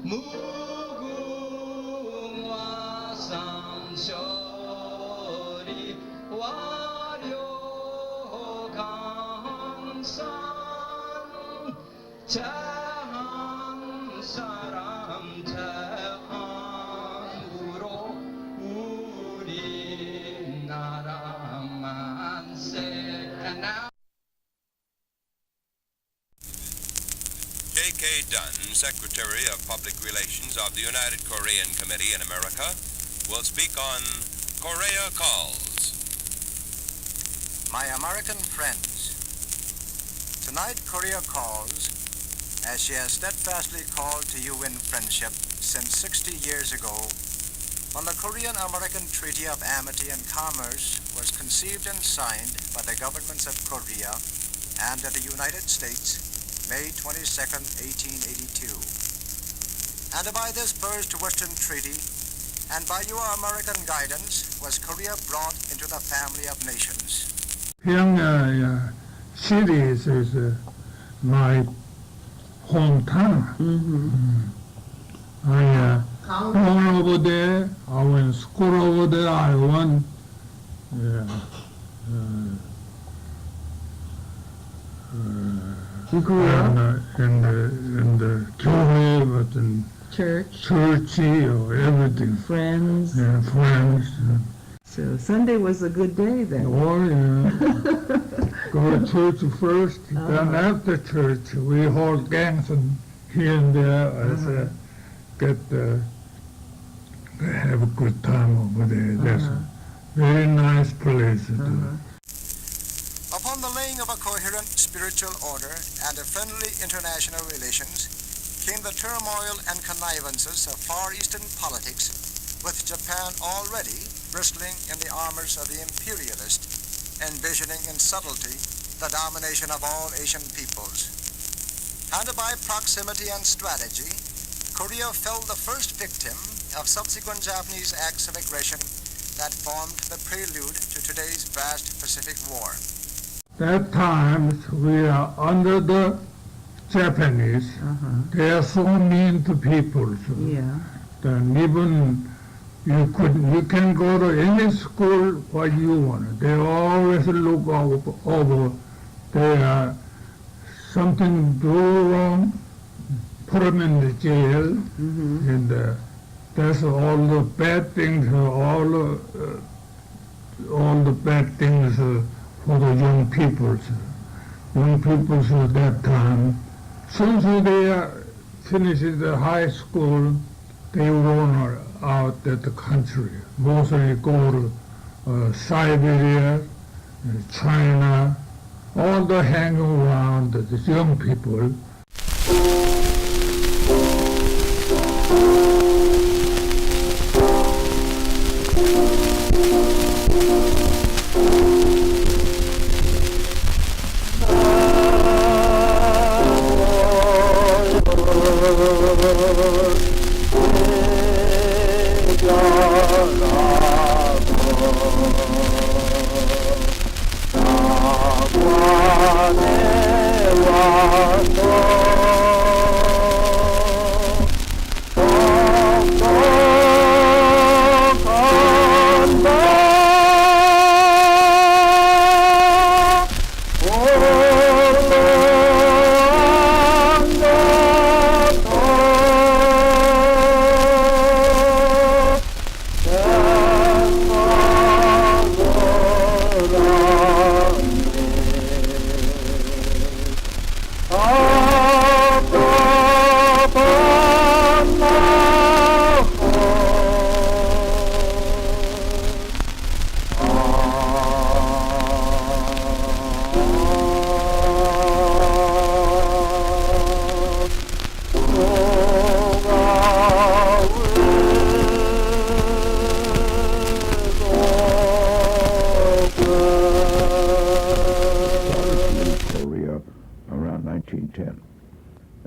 무궁화 상절이 와려강산 대한 사람 대한으로 우리나라 만세. J.K. Dunn, Secretary of Public Relations of the United Korean Committee in America, will speak on Korea Calls. My American friends, tonight Korea calls, as she has steadfastly called to you in friendship since 60 years ago, when the Korean-American Treaty of Amity and Commerce was conceived and signed by the governments of Korea and of the United States, May 22nd, 1882. And by this first Western treaty, and by your American guidance, was Korea brought into the family of nations. Pyongyang city is my hometown. I born over there. I went to school over there. I went You grew up? in the 교회 같은 churchy or everything. Friends? Yeah, friends. So Sunday was a good day then. Or go to church first, then after church we hold gangs and here and there as have a good time over there. That's a very nice place to do. Upon the laying of a coherent spiritual order and a friendly international relations, came the turmoil and connivances of Far Eastern politics, with Japan already bristling in the armors of the imperialist, envisioning in subtlety the domination of all Asian peoples. And by proximity and strategy, Korea fell the first victim of subsequent Japanese acts of aggression that formed the prelude to today's vast Pacific War. That time we are under the Japanese. They are so mean to people. So Yeah. then even you can go to any school what you want. They always look over. They are something do wrong, put them in the jail, and that's all the bad things. All the bad things for the young people. Young people at that time, since they finished the high school, they run out of the country. Mostly go to Siberia, China, all the hang around the young people.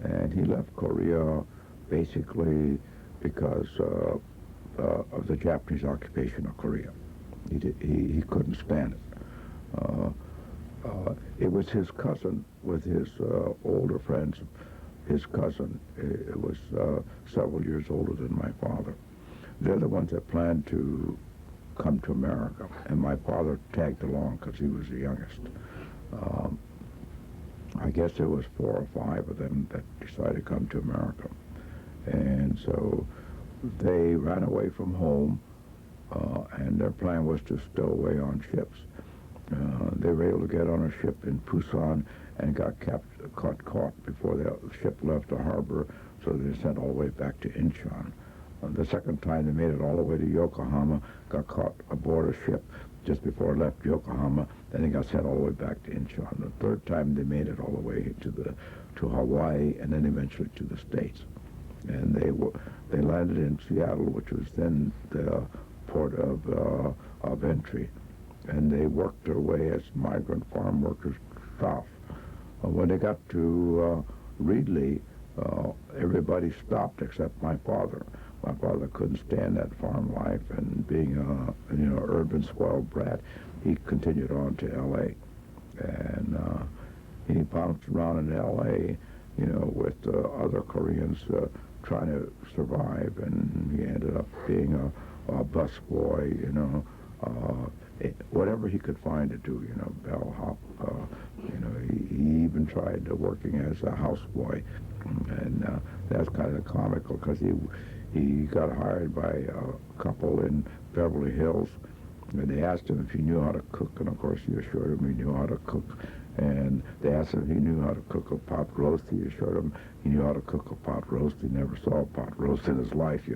And he left Korea basically because of the Japanese occupation of Korea. He couldn't stand it. It was his cousin with his older friends his cousin. It was several years older than my father. They're the ones that planned to come to America, and my father tagged along because he was the youngest. I guess there was 4 or 5 of them that decided to come to America, and so they ran away from home, and their plan was to stow away on ships. They were able to get on a ship in Pusan and got caught before the ship left the harbor, so they were sent all the way back to Incheon. The second time they made it all the way to Yokohama, got caught aboard a ship just before it left Yokohama, then they got sent all the way back to Incheon. The third time they made it all the way to Hawaii, and then eventually to the States. And they landed in Seattle, which was then the port of entry, and they worked their way as migrant farm workers south. When they got to Reedley, everybody stopped except my father. My father couldn't stand that farm life, and being a urban spoiled brat, he continued on to L.A. And he bounced around in L.A., with other Koreans trying to survive, and he ended up being a busboy, whatever he could find to do, bellhop. He even tried working as a houseboy, and that's kind of comical because he got hired by a couple in Beverly Hills, and they asked him if he knew how to cook, and of course he assured them he knew how to cook. And they asked him if he knew how to cook a pot roast. He assured them he knew how to cook a pot roast. He never saw a pot roast in his life,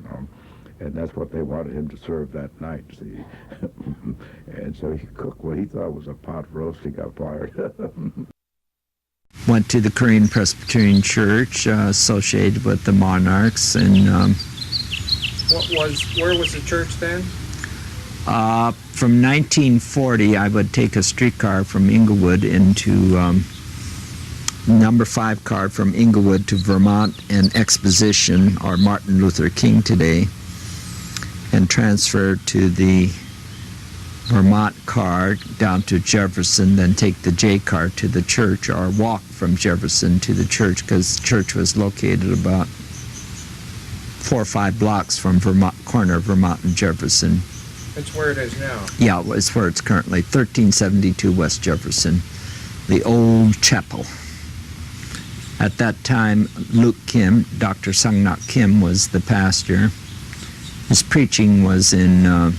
And that's what they wanted him to serve that night, see. And so he cooked what he thought was a pot roast. He got fired. Went to the Korean Presbyterian Church, associated with the Monarchs, and where was the church then? from 1940, I would take a streetcar from Inglewood into number 5 car from Inglewood to Vermont and Exposition, or Martin Luther King today, and transfer to the Vermont car down to Jefferson, then take the J car to the church, or walk from Jefferson to the church, because the church was located about 4 or 5 blocks from corner of Vermont and Jefferson. That's where it is now. Yeah, it's where it's currently, 1372 West Jefferson, the old chapel. At that time, Luke Kim, Dr. Sung-Nak Kim, was the pastor. His preaching was in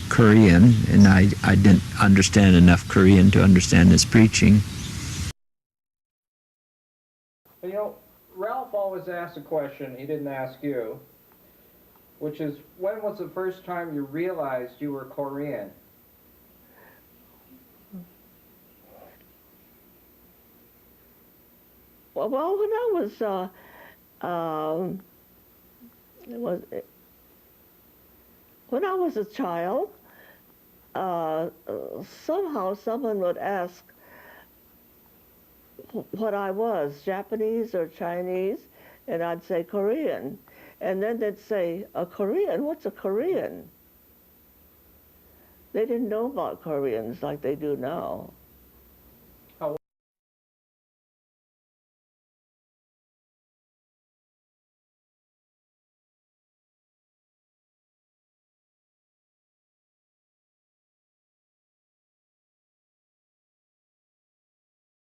Korean, and I didn't understand enough Korean to understand his preaching. Ralph always asks a question he didn't ask you, which is, when was the first time you realized you were Korean? Well, when I was, when I was a child, somehow someone would ask what I was, Japanese or Chinese, and I'd say Korean. And then they'd say, a Korean? What's a Korean? They didn't know about Koreans like they do now.